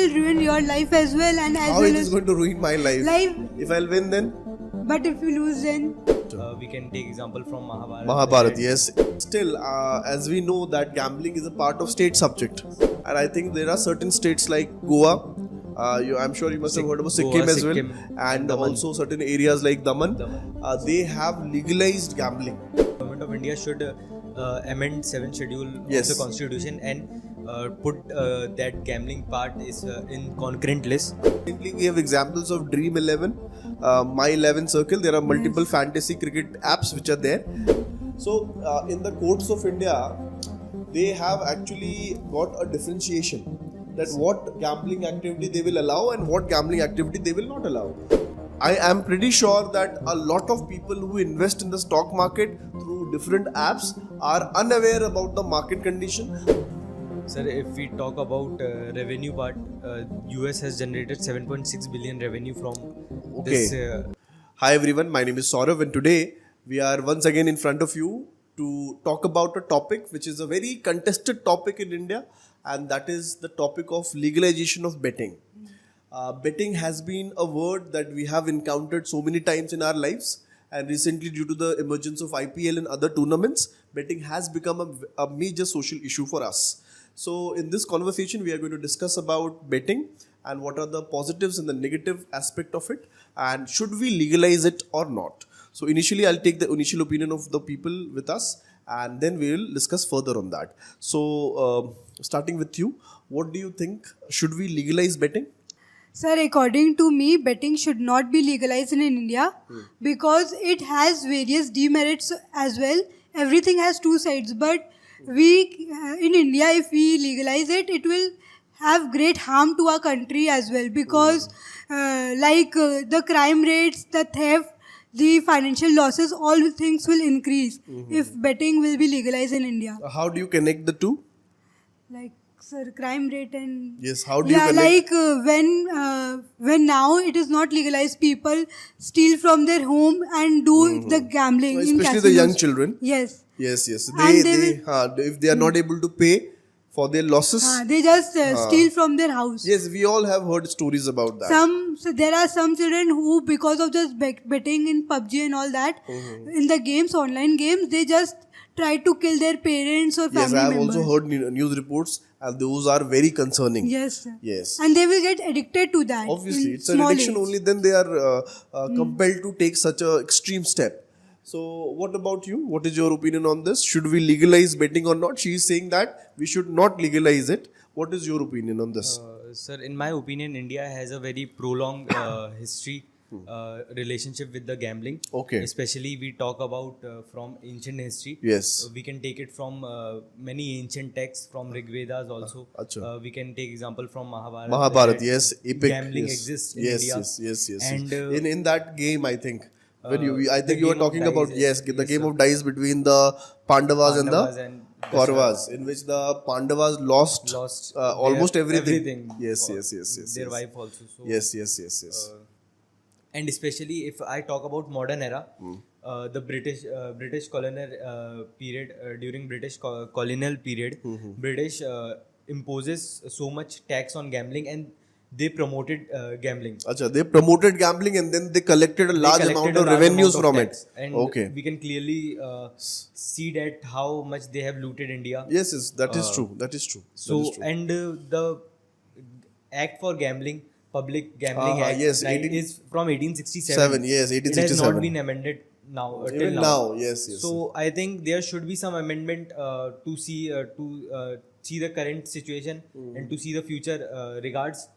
will ruin your life as well, and as How well it as is going to ruin my life? If I'll win, then But if you lose, then We can take example from Mahabharata. Mahabharata. Yes. Still, as we know that gambling is a part of state subject, and I think there are certain states like Goa. I'm sure you must have heard about Sikkim Goa, as well, Sikkim, and Daman. also certain areas like Daman. They have legalized gambling. Government of India should amend 7th schedule Yes. of the constitution and put that gambling part is in concurrent list. Recently, we have examples of Dream 11, My 11 Circle. There are multiple fantasy cricket apps which are there. So, in the courts of India, they have actually got a differentiation that what gambling activity they will allow and what gambling activity they will not allow. I am pretty sure that a lot of people who invest in the stock market through different apps are unaware about the market condition. Sir, if we talk about revenue part, US has generated 7.6 billion revenue from this. Hi everyone, my name is Saurav and today we are once again in front of you to talk about a topic which is a very contested topic in India, and that is the topic of legalization of betting. Betting has been a word that we have encountered so many times in our lives, and recently due to the emergence of IPL and other tournaments, betting has become a major social issue for us. So in this conversation we are going to discuss about betting and what are the positives and the negative aspect of it, and should we legalize it or not. So initially I'll take the initial opinion of the people with us, and then we will discuss further on that. So starting with you, what do you think, should we legalize betting? sir, according to me, betting should not be legalized in India because it has various demerits as well. Everything has two sides, but we in India, if we legalize it, it will have great harm to our country as well because the crime rates, the theft, the financial losses, all things will increase if betting will be legalized in India. How do you connect the two? Like, sir, crime rate and Yes, how do you yeah, connect? like when now it is not legalized, people steal from their home and do the gambling, in Especially the young casinos. children. Yes, Yes. And If they are not able to pay for their losses. they just steal from their house. Yes, we all have heard stories about that. So there are some children who, because of just betting in PUBG and all that, in the games, online games, they just try to kill their parents or family Yes, I have members. also heard news reports, and those are very concerning. Yes, sir. Yes. And they will get addicted to that. Obviously, in it's an small addiction age. only, then they are compelled to take such a extreme step. So, what about you? What is your opinion on this? Should we legalize betting or not? She is saying that we should not legalize it. What is your opinion on this? Sir, in my opinion, India has a very prolonged history relationship with the gambling. Okay. Especially we talk about from ancient history. Yes. We can take it from many ancient texts from Rig Vedas also. Acha. We can take example from Mahabharata. Mahabharata, that yes, epic. Gambling Yes. exists in Yes, India. yes. And in that game, I think when I the think you were game of talking dice, about yes, the yes, game sir. of dice between the Pandavas and Pandavas the and Kauravas, in which the Pandavas lost almost everything. Yes. Their wife also. So, Yes. and especially if I talk about modern era, the British colonial period, during British colonial period, British imposes so much tax on gambling, and they promoted gambling. Acha, they promoted gambling and then they collected a large amount of revenues from it. And Okay. we can clearly see that how much they have looted India. Yes, that is true. That is true. So, and the Act for Gambling, Public Gambling Act, yes, is from 1867. Yes, It has 1867. not been amended now. Till Even now, yes. So I think there should be some amendment to see the current situation and to see the future regards.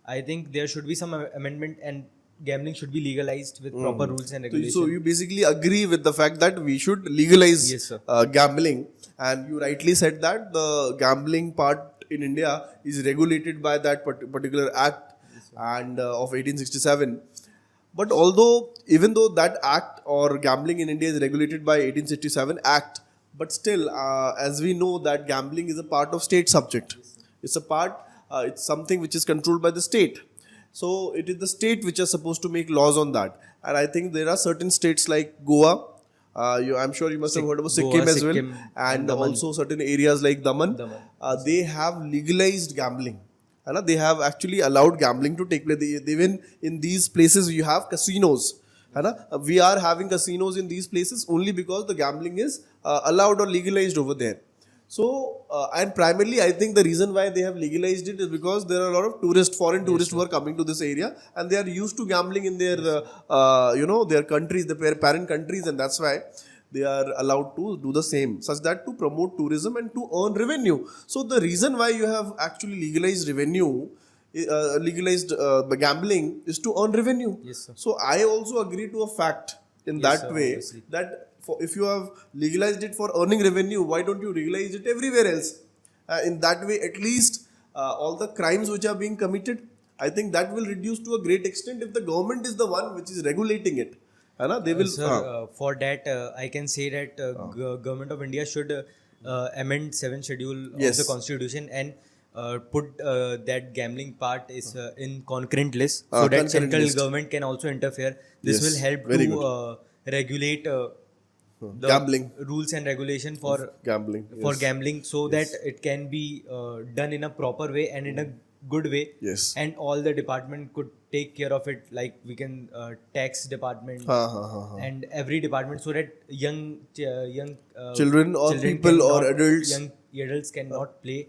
I think there should be some amendment, and gambling should be legalized with proper rules and regulations. So you basically agree with the fact that we should legalize Yes, sir. gambling, and you rightly said that the gambling part in India is regulated by that particular act and of 1867. But even though that act or gambling in India is regulated by 1867 act, but still, as we know that gambling is a part of state subject. It's something which is controlled by the state. So it is the state which are supposed to make laws on that. And I think there are certain states like Goa. I'm sure you must have heard about Sikkim as well, Sikkim, and Daman. also certain areas like Daman. Daman. They have legalized gambling. they have actually allowed gambling to take place. Even in these places you have casinos. है ना? We are having casinos in these places only because the gambling is allowed or legalized over there. So, and primarily, I think the reason why they have legalized it is because there are a lot of foreign tourists who are coming to this area, and they are used to gambling in their, their countries, their parent countries, and that's why they are allowed to do the same, such that to promote tourism and to earn revenue. So, the reason why you have actually legalized revenue, the gambling, is to earn revenue. Yes, sir. So, I also agree to a fact in Yes, that sir, way obviously. that if you have legalized it for earning revenue, why don't you legalize it everywhere else? In that way, at least all the crimes which are being committed, I think that will reduce to a great extent if the government is the one which is regulating it. है ना? They will. Sir, for that, I can say that Government of India should amend 7th schedule Yes. of the Constitution and put that gambling part is in concurrent list, so that Concurrent central list. government can also interfere. This Yes, will help very to regulate the Gambling. rules and regulation for Gambling. for Yes. gambling, so that it can be done in a proper way and in a good way. Yes. And all the department could take care of it, like we can tax department and every department, so that young Children or people or cannot- adults. young adults cannot play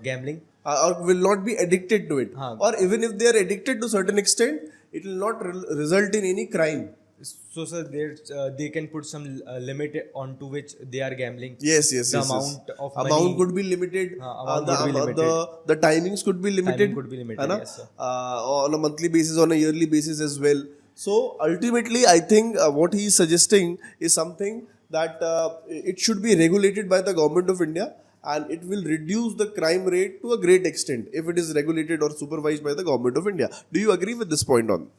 gambling. Or will not be addicted to it. Huh. Or even if they are addicted to certain extent, it will not result in any crime. So sir, they can put some limit onto which they are gambling. Yes. The yes, amount yes. of amount money- could be limited. amount The, could be limited. the timings could be limited. Timing could be limited, है ना? yes, sir. On a monthly basis, on a yearly basis as well. So ultimately, I think what he is suggesting is something that it should be regulated by the government of India, and it will reduce the crime rate to a great extent if it is regulated or supervised by the government of India. Do you agree with this point on?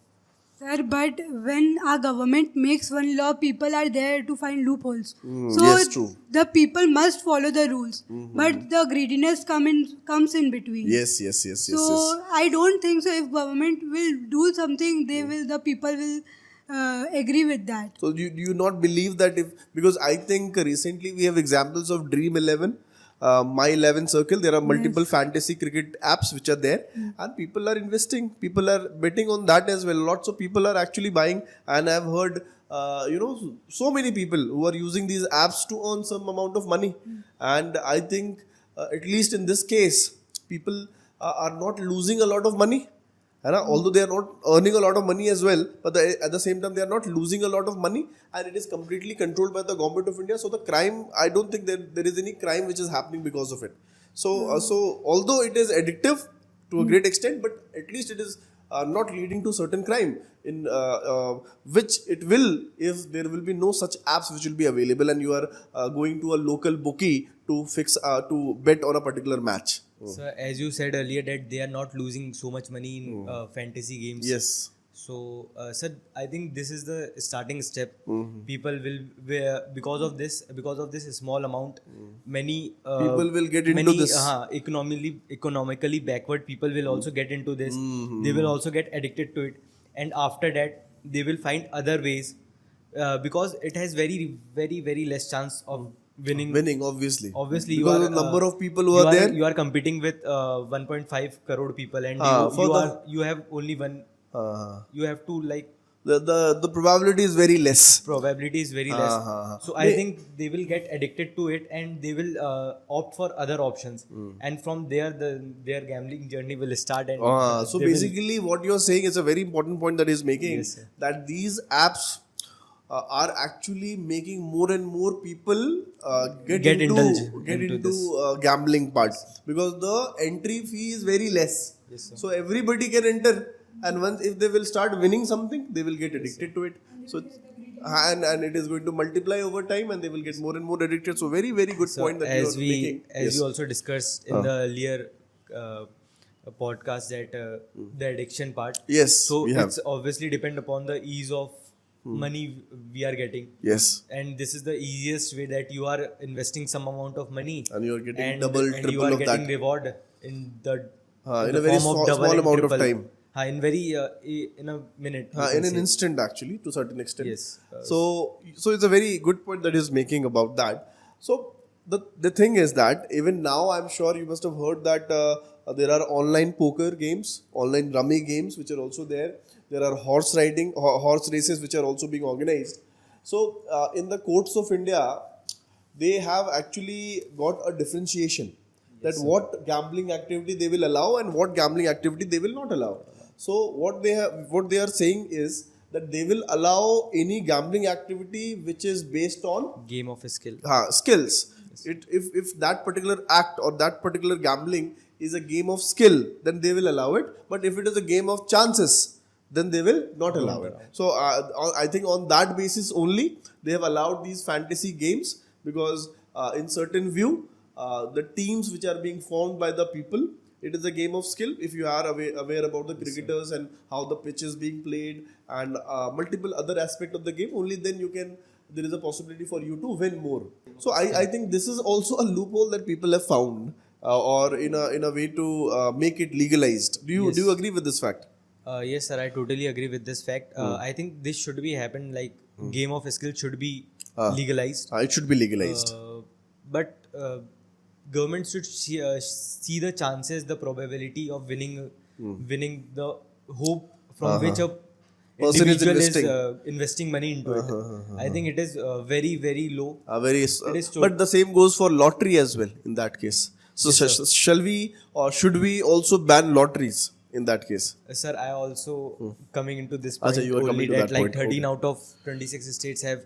Sir, but when our government makes one law, people are there to find loopholes. So yes, true. the people must follow the rules, but the greediness comes in between. Yes. So I don't think so. If government will do something, the people will agree with that. So do you not believe that because I think recently we have examples of Dream 11, My 11 Circle, there are multiple fantasy cricket apps which are there, and people are investing, people are betting on that as well. Lots of people are actually buying, and I've heard so many people who are using these apps to earn some amount of money. And I think at least in this case, people are not losing a lot of money. Although they are not earning a lot of money as well, but at the same time they are not losing a lot of money, and it is completely controlled by the government of India. So the crime, I don't think there is any crime which is happening because of it. So although it is addictive to a great extent, but at least it is not leading to certain crime, in which it will if there will be no such apps which will be available, and you are going to a local bookie to to bet on a particular match. So as you said earlier that they are not losing so much money in fantasy games. Yes. So sir, I think this is the starting step. People will, because of this small amount, many People will get into many, this. economically backward people will also get into this. They will also get addicted to it, and after that they will find other ways, because it has very very very less chance of winning. Obviously Obviously, because you are of the number of people who you are there. You are competing with 1.5 crore people, and you have only one. You have to the probability is very less. probability is very less. So I think they will get addicted to it, and they will opt for other options, and from there their gambling journey will start. And So they will- basically, what you're saying is a very important point that he's making, Yes, sir. that these apps are actually making more and more people Get into this. gambling part, because the entry fee is very less. Yes, sir. So everybody can enter, and once if they will start winning something, they will get addicted to it. So and it is going to multiply over time, and they will get more and more addicted. So very very good So point that as you are making. as Yes. we also discussed in the earlier podcast, that the addiction part. Yes, So we have. it's obviously depend upon the ease of money we are getting. Yes. And this is the easiest way, that you are investing some amount of money, And you are getting and, double, and you triple are of getting that. reward in the In the a very form of small double and amount of triple. time. In very in a minute. you In can an say. instant, actually, to a certain extent. Yes. So it's a very good point that he's making about that. So the thing is that even now, I'm sure you must have heard that there are online poker games, online rummy games which are also there. There are horse riding, horse races which are also being organized. So in the courts of India, they have actually got a differentiation that what gambling activity they will allow and what gambling activity they will not allow. So what they are saying is that they will allow any gambling activity which is based on Game of a skill. skills. If that particular act or that particular gambling is a game of skill, then they will allow it. But if it is a game of chances, then they will not allow it. So I think on that basis only they have allowed these fantasy games, because in certain view the teams which are being formed by the people, it is a game of skill. If you are aware about the cricketers and how the pitch is being played and multiple other aspect of the game, only then there is a possibility for you to win more. So I think this is also a loophole that people have found, or in a way to make it legalized. Do you agree with this fact? Yes, sir. I totally agree with this fact. I think this should be happen. Like game of a skill should be legalized. It should be legalized. But government should see the chances, the probability of winning the hope from which a Person is individual investing. is investing money into it. I think it is very, very low. is true. But the same goes for lottery as well in that case. So shall we or should we also ban lotteries in that case? Sir, I also coming into this point Acha, you are only coming to that that like point. 13 out of 26 states have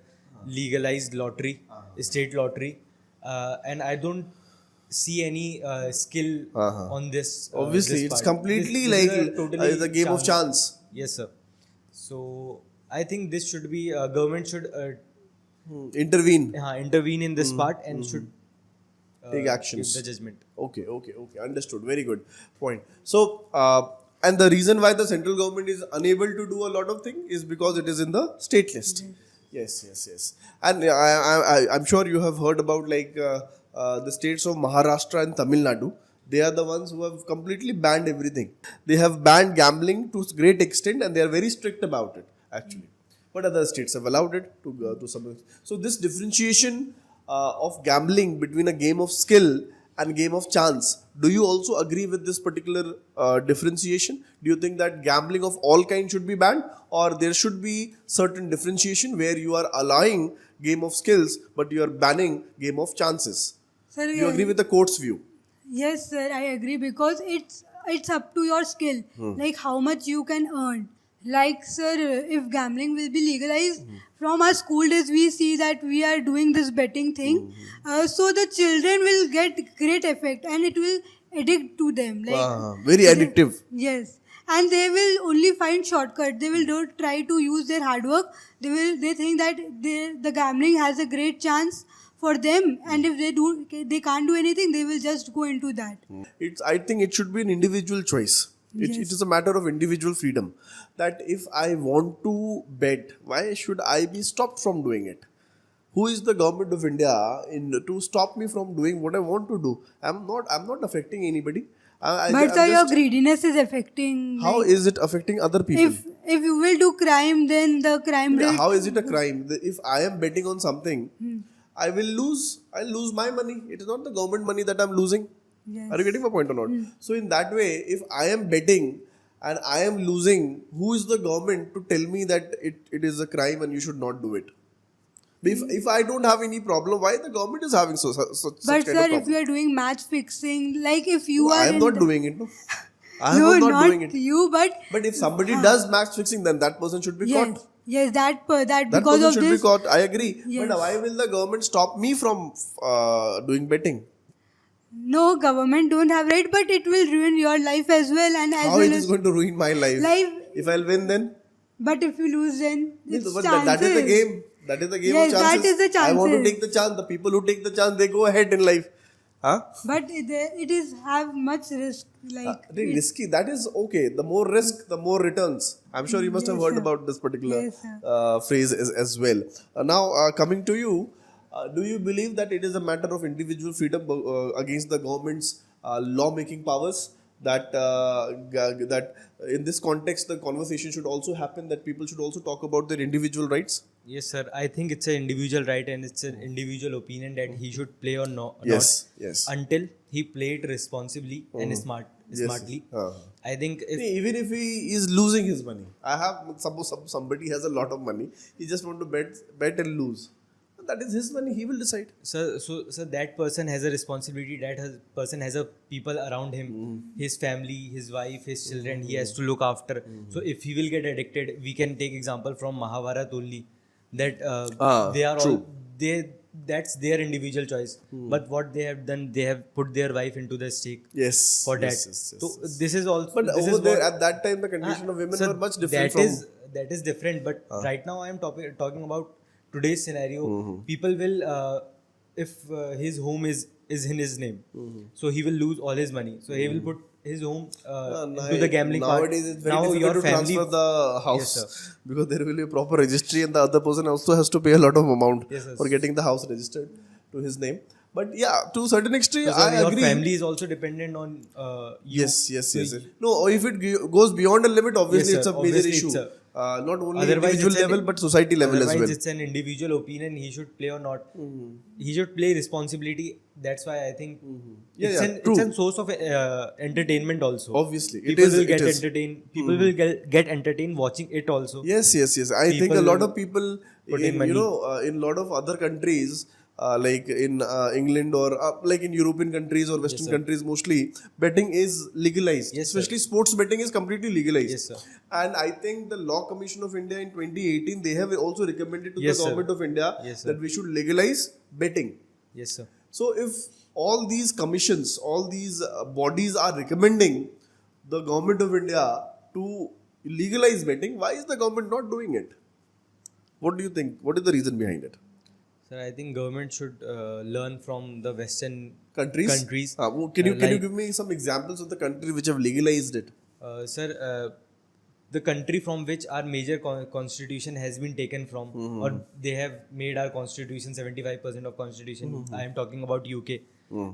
legalized lottery, state lottery, and I don't see any skill on this. Obviously, this it's part. completely This is like a totally it's a game of chance. Yes, sir. So I think this should be government should Intervene. intervene in this part and should Take actions. give the judgment. Okay. Understood. Very good point. So, and the reason why the central government is unable to do a lot of things is because it is in the state list. Yes. And I'm sure you have heard about like the states of Maharashtra and Tamil Nadu. They are the ones who have completely banned everything. They have banned gambling to great extent, and they are very strict about it actually. But other states have allowed it to some extent. So this differentiation of gambling between a game of skill and game of chance, do you also agree with this particular differentiation? Do you think that gambling of all kinds should be banned, or there should be certain differentiation where you are allowing game of skills but you are banning game of chances? Sir, Do you agree with the court's view? Yes, sir, I agree, because it's up to your skill, like how much you can earn. Like, sir, if gambling will be legalized, from our school days we see that we are doing this betting thing, so the children will get great effect and it will addict to them. Like Very addictive. Yes, and they will only find shortcut. They will don't try to use their hard work. They think that the gambling has a great chance for them, and if they can't do anything, they will just go into that. I think it should be an individual choice. It is a matter of individual freedom. That if I want to bet, why should I be stopped from doing it? Who is the government of India to stop me from doing what I want to do? I'm not affecting anybody. But sir, your greediness is affecting. How is it affecting other people? If you will do crime, then the crime rate. How is it a crime? If I am betting on something, I'll lose my money. It is not the government money that I'm losing. Yes. Are you getting my point or not? So in that way, if I am betting and I am losing, who is the government to tell me that it is a crime and you should not do it? If I don't have any problem, why the government is having such But kind sir, of problem? if you are doing match fixing, like if you are I am in not the- doing it. No, I no, am not doing it. you, But if somebody does match fixing, then that person should be caught. Yes, that That because person of should this. be caught. I agree. Yes. But why will the government stop me from doing betting? No, government don't have right, but it will ruin your life as well, and as How well it as is going to ruin my life? If I'll win, then But if you lose, then it's But chances. that is the game. That is the game Yes, of chances. that is the I want to chances. take the chance. The people who take the chance, they go ahead in life. Huh? But it is have much risk. Like Risky. That is okay. The more risk, the more returns. I'm sure you must have Yes, heard sir. about this particular Yes, sir. phrase as well. Now, coming to you, do you believe that it is a matter of individual freedom against the government's law-making powers? That in this context, the conversation should also happen. That people should also talk about their individual rights. Yes, sir. I think it's an individual right and it's an individual opinion that he should play or Yes, not yes. until he played responsibly and smartly. I think if Even if he is losing his money, I have suppose somebody has a lot of money, he just want to bet and lose. That is his money. He will decide. so that person has a responsibility. Person has a people around him, his family, his wife, his children. He has to look after. So if he will get addicted, we can take example from Mahabharat only. That they are true. all they. That's their individual choice. But what they have done, they have put their wife into the stake Yes. for that. Yes, yes, So yes. this is also. But this over is there what, at that time, the condition of women so were much different that from. that is different. But right now I am talking about today's scenario. People will if his home is in his name, so he will lose all his money. So he will put his home into the gambling Nowadays, part. it's very Now difficult your to family, transfer the house Yes, because there will be a proper registry, and the other person also has to pay a lot of amount Yes, yes. for getting the house registered to his name. But yeah, to a certain extent, so I your agree. family is also dependent on you. Yes, yes, So yes. No, if it goes beyond a limit, obviously Yes, it's sir. a major Obviously, issue. it's Not only Otherwise, individual it's an- level, but society level as Otherwise, well. it's an individual opinion. He should play or not. He should play responsibility. That's why I think Yeah, it's yeah, an true. it's a source of entertainment also. Obviously, it people is- will it get is. entertained. People will get entertained watching it also. Yes, yes, yes. I think a People lot of people put in in money. in a lot of other countries, like in England or like in European countries or Western sir. countries, mostly betting is legalized. Yes, sir. Especially sports betting is completely legalized. Yes, sir. And I think the Law Commission of India in 2018 they have also recommended to Yes, the sir. government of India Yes, sir. that we should legalize betting. Yes, sir. So if all these commissions, all these bodies are recommending the government of India to legalize betting, why is the government not doing it? What do you think? What is the reason behind it? Sir, I think government should learn from the Western Countries? countries. Can you like- give me some examples of the countries which have legalized it? Sir, the country from which our major constitution has been taken from, or they have made our constitution 75% of constitution. I am talking about UK.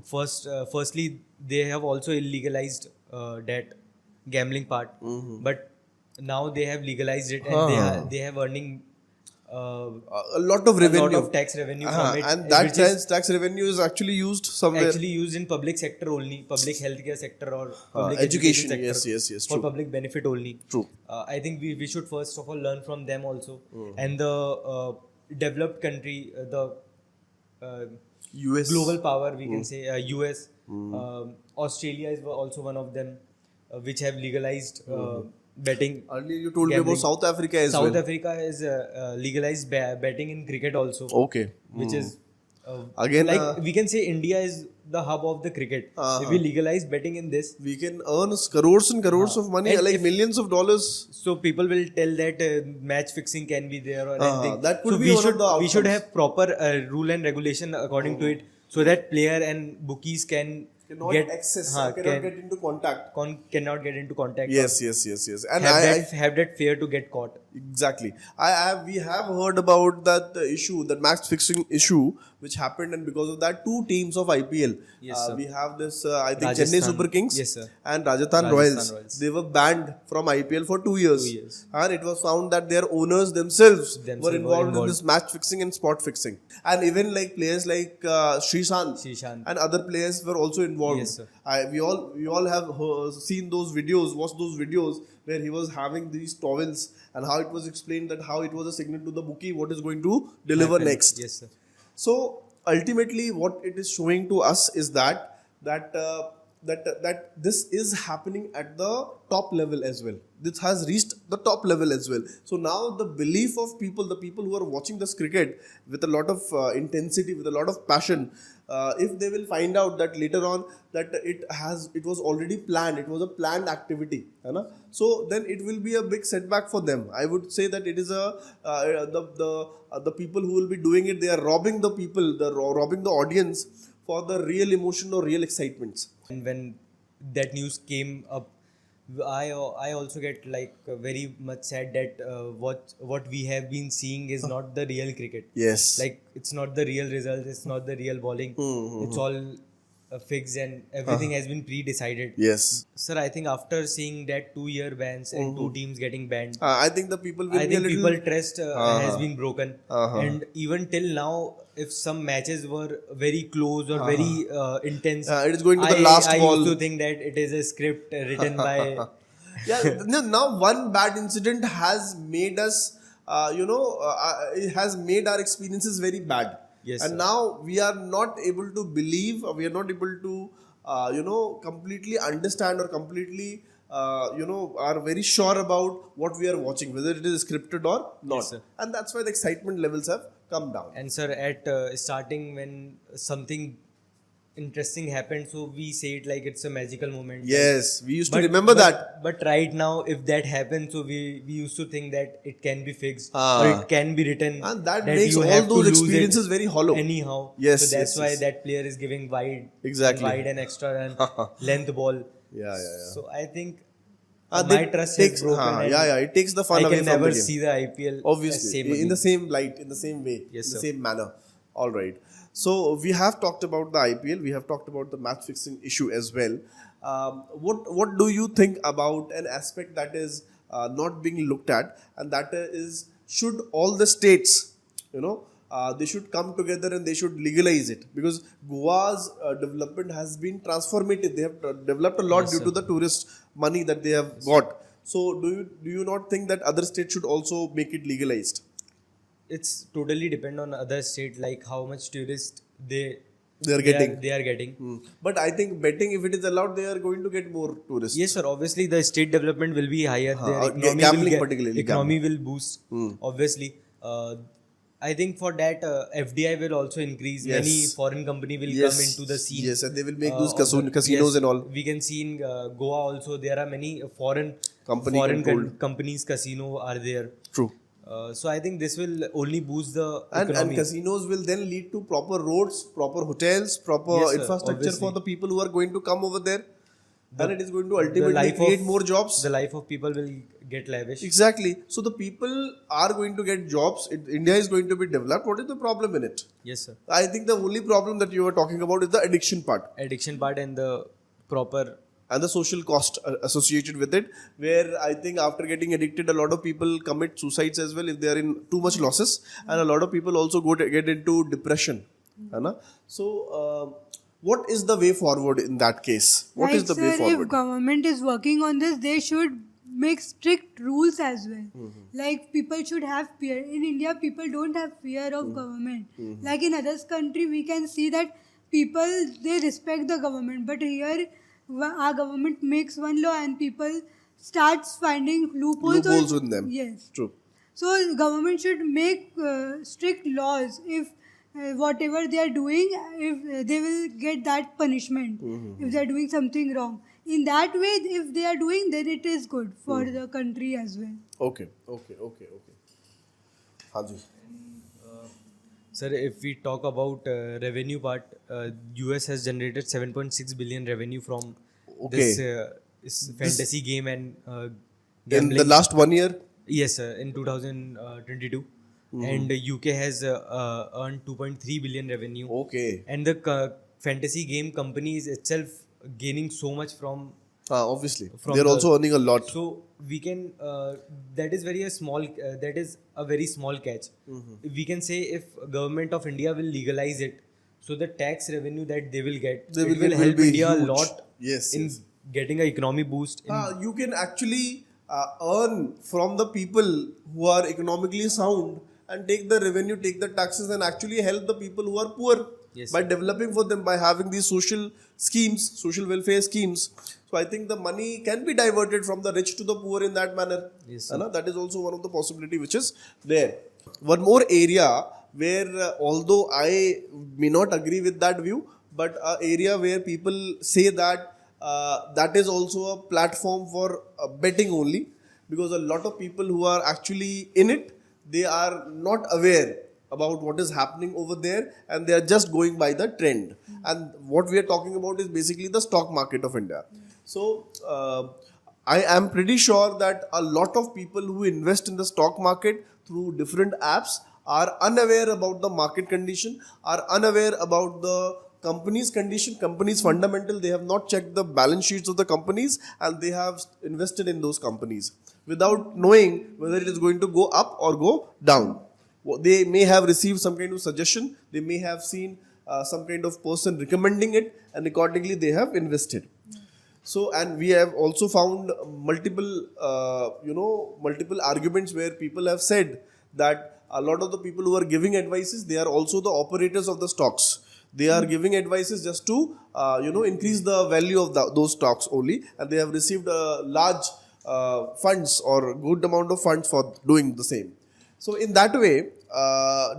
Firstly, they have also illegalized that gambling part, but now they have legalized it and they have earning A lot of revenue. a lot of tax revenue from it, And that which is tax revenue is actually used somewhere. actually used in public sector only, public healthcare sector or public education, sector. yes, yes, yes, For true. public benefit only. True. I think we should first of all learn from them also. And the developed country, the US. global power, we can say, US, Australia is also one of them, which have legalized betting. Earlier you told me Gambling. about South Africa as South well. Africa is legalized betting in cricket also, Okay. which is Again, like we can say India is the hub of the cricket. If we legalize betting in this, We can earn crores and crores of money, And like if- millions of dollars. so people will tell that match fixing can be there or anything. that could so be we one of should the we should outcomes. have proper rule and regulation according to it, so that player and bookies can Cannot get access, हाँ, cannot can- get into contact. cannot get into contact. Yes, or yes, yes, yes. And have that fear to get caught. exactly. We have heard about that issue, that match fixing issue, which happened, and because of that, two teams of IPL. Yes, sir. We have this, I think, Rajasthan. Chennai Super Kings Yes, sir. and Rajasthan Rajasthan Royals. Royals. They were banned from IPL for 2 years. 2 years. And it was found that their owners themselves were Themselves were involved in involved. this match fixing and spot fixing. And even like players like Srishant and other players were also involved. Yes, sir. We all have seen those videos, watched those videos where he was having these towels and how it was explained that how it was a signal to the bookie what is going to deliver Happen. next. Yes, sir. So ultimately, what it is showing to us is that this is happening at the top level as well. This has reached the top level as well. So now the belief of people, the people who are watching this cricket with a lot of intensity, with a lot of passion, if they will find out that later on that it was already planned, it was a planned activity, है ना? So then it will be a big setback for them. I would say that it is the people who will be doing it, they are robbing the people, robbing the audience for the real emotion or real excitements. And when that news came up, I also get like very much sad that what we have been seeing is not the real cricket. Yes. Like it's not the real results, it's not the real bowling. It's all fixed and everything has been pre-decided. Yes. Sir, I think after seeing that 2-year bans and two teams getting banned, I think the people will I be a think little. people trust has been broken. And even till now, if some matches were very close or very intense, It is going to the last I ball. used to think that it is a script written by. Yeah, now one bad incident has made us, it has made our experiences very bad. Yes, and sir. now we are not able to believe, we are not able to, completely understand or completely, are very sure about what we are watching, whether it is scripted or not. Yes, sir. And that's why the excitement levels have come down. And sir, at starting when something interesting happened, so we say it like it's a magical moment. Yes, we used to remember that. But right now, if that happens, so we used to think that it can be fixed Ah. or it can be written. And that makes you all have to those lose it experiences very hollow. anyhow. Yes, So that's yes, why yes. that player is giving Exactly. wide and extra and length ball. Yeah. So I think Ah, my that trust takes, is broken. and it takes the fun I away can from never the game. see the IPL Obviously, same in again. the same light, in the same way, Yes, in the sir. same manner. All right. So we have talked about the IPL. We have talked about the match fixing issue as well. What do you think about an aspect that is not being looked at, and that is, should all the states, they should come together and they should legalize it, because Goa's development has been transformative. They have developed a lot Yes, due sir. to the tourist money that they have got. So do you not think that other states should also make it legalized? It's totally depend on other state, like how much tourists They are getting. they are getting. But I think betting, if it is allowed, they are going to get more tourists. Yes, sir. Obviously, the state development will be higher. Their gambling particularly, economy will boost. Obviously, I think for that FDI will also increase. Yes. Many foreign company will Yes. come into the scene. Yes, and they will make those of the- casinos yes, and all. We can see in Goa also there are many foreign Controlled. companies casino are there. True. So I think this will only boost the And economy. casinos will then lead to proper roads, proper hotels, proper Yes, sir, infrastructure obviously. for the people who are going to come over there. And it is going to The ultimately life create of- more jobs. The life of people will get lavish. Exactly. So the people are going to get jobs. India is going to be developed. What is the problem in it? Yes, sir. I think the only problem that you were talking about is the addiction part. Addiction part and the proper. And the social cost associated with it, where I think after getting addicted, a lot of people commit suicides as well if they are in too much losses, and a lot of people also get into depression. Hai So, what is the way forward in that case? What is the way If forward? government is working on this, they should make strict rules as well. Like people should have fear. In India, people don't have fear of government. Like in others country, we can see that people, they respect the government, but here our government makes one law and people starts finding Loopholes in them. Yes. True. So government should make strict laws. If whatever they are doing, if they will get that punishment if they are doing something wrong. In that way, if they are doing, then it is good for the country as well. Okay. Haji. Sir, if we talk about revenue part, US has generated 7.6 billion revenue from this fantasy game and In gambling. the last 1 year? Yes, sir, in 2022. And UK has earned 2.3 billion revenue. Okay. And the fantasy game company is itself gaining so much from. Obviously. From They're the- also earning a lot. So we can that is a very small catch. We can say if government of India will legalize it, so the tax revenue that they will get, it will help be India a huge. lot Yes, in yes. getting an economy boost. You can actually earn from the people who are economically sound and take the revenue, take the taxes, and actually help the people who are poor Yes, by sir. developing for them, by having these social schemes, social welfare schemes. So I think the money can be diverted from the rich to the poor in that manner. Yes, Hai na? That is also one of the possibility which is there. One more area where, although I may not agree with that view, but an area where people say that that is also a platform for betting only, because a lot of people who are actually in it, they are not aware about what is happening over there, and they are just going by the trend. And what we are talking about is basically the stock market of India. So I am pretty sure that a lot of people who invest in the stock market through different apps are unaware about the market condition, are unaware about the company's condition, company's fundamental. They have not checked the balance sheets of the companies and they have invested in those companies without knowing whether it is going to go up or go down. They may have received some kind of suggestion, they may have seen some kind of person recommending it, and accordingly they have invested. So, and we have also found multiple arguments where people have said that a lot of the people who are giving advices, they are also the operators of the stocks. They are giving advices just to increase the value of those stocks only, and they have received large funds or good amount of funds for doing the same. So in that way,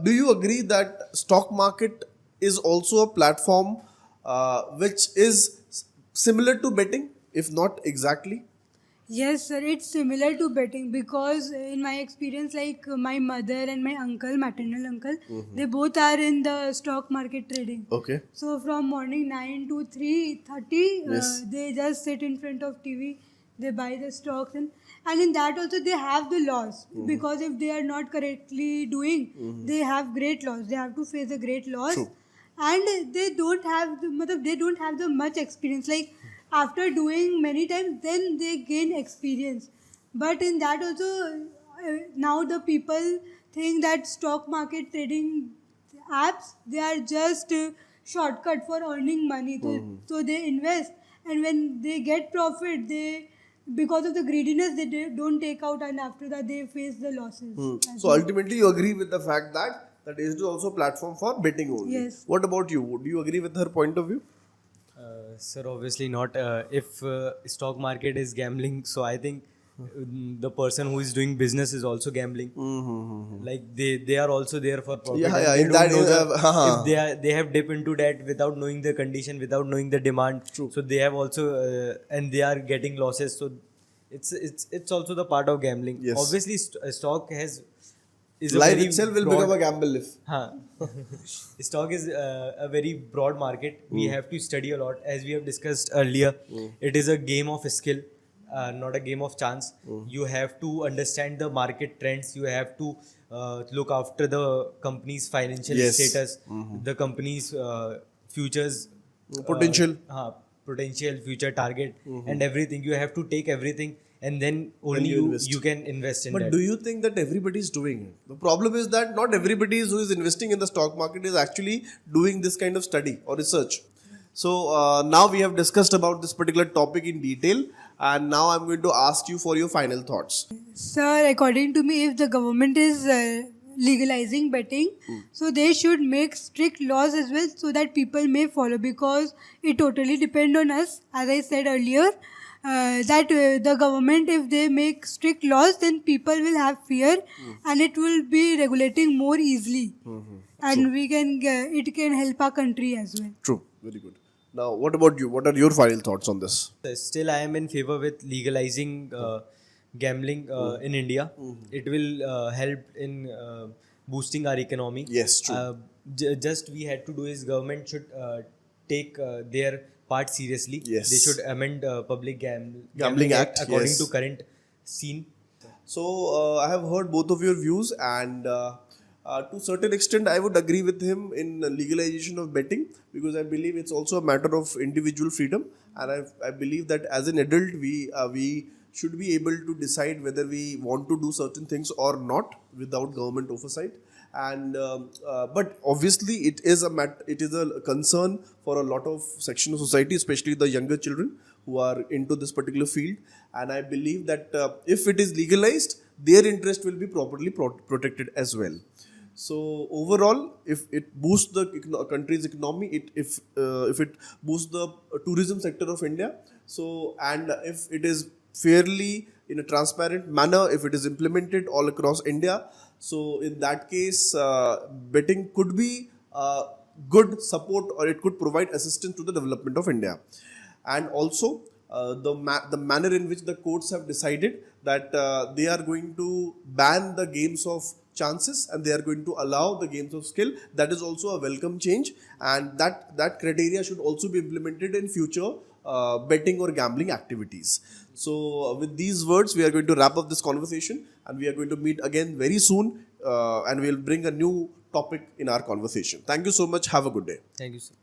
do you agree that stock market is also a platform which is similar to betting, if not exactly? Yes, sir, it's similar to betting because in my experience, like my mother and my uncle, maternal uncle, they both are in the stock market trading. Okay. So from morning 9 to 3:30, Yes. they just sit in front of TV, they buy the stocks, and in that also they have the loss because if they are not correctly doing, they have great loss. They have to face a great loss. True. And they don't have the much experience. Like after doing many times, then they gain experience. But in that also, now the people think that stock market trading apps, they are just shortcut for earning money. So they invest, and when they get profit, they, because of the greediness, they don't take out, and after that they face the losses. as So well. ultimately, you agree with the fact that is also a platform for betting only. Yes. What about you? Do you agree with her point of view? Sir, obviously not. If stock market is gambling, so I think the person who is doing business is also gambling. Like they are also there for profit. Yeah, and yeah, they in don't that- know if they have dip into that without knowing the condition, without knowing the demand. True. So they have also and they are getting losses. So it's also the part of gambling. Yes. Obviously, stock is a Life very itself will broad- become a gamble if. Huh. Stock is a very broad market. We have to study a lot. As we have discussed earlier, it is a game of skill, not a game of chance. You have to understand the market trends. You have to look after the company's financial Yes. status, the company's futures, Potential. potential future target, and everything. You have to take everything, and then only you invest. you can invest in But that. do you think that everybody is doing it? The problem is that not everybody who is investing in the stock market is actually doing this kind of study or research. So now we have discussed about this particular topic in detail, and now I'm going to ask you for your final thoughts. Sir, according to me, if the government is legalizing betting, so they should make strict laws as well so that people may follow, because it totally depends on us. As I said earlier, that the government, if they make strict laws, then people will have fear and it will be regulating more easily. And we can it can help our country as well. True. Very good. Now, what about you? What are your final thoughts on this? Still, I am in favor with legalizing gambling in India. It will help in boosting our economy. Yes, true. Just we had to do is government should take their part seriously. Yes. They should amend public Gambling Act, according yes. to current scene. So I have heard both of your views, and to certain extent, I would agree with him in legalization of betting, because I believe it's also a matter of individual freedom, and I believe that as an adult, we should be able to decide whether we want to do certain things or not without government oversight. And but obviously, it is a concern for a lot of section of society, especially the younger children who are into this particular field. And I believe that if it is legalized, their interest will be properly protected as well. So overall, if it boosts the country's economy, if it boosts the tourism sector of India, so, and if it is fairly in a transparent manner, if it is implemented all across India, so in that case, betting could be good support, or it could provide assistance to the development of India. And also the manner in which the courts have decided that they are going to ban the games of chances and they are going to allow the games of skill, that is also a welcome change, and that criteria should also be implemented in future betting or gambling activities. So with these words, we are going to wrap up this conversation, and we are going to meet again very soon, and we'll bring a new topic in our conversation. Thank you so much. Have a good day. Thank you, sir.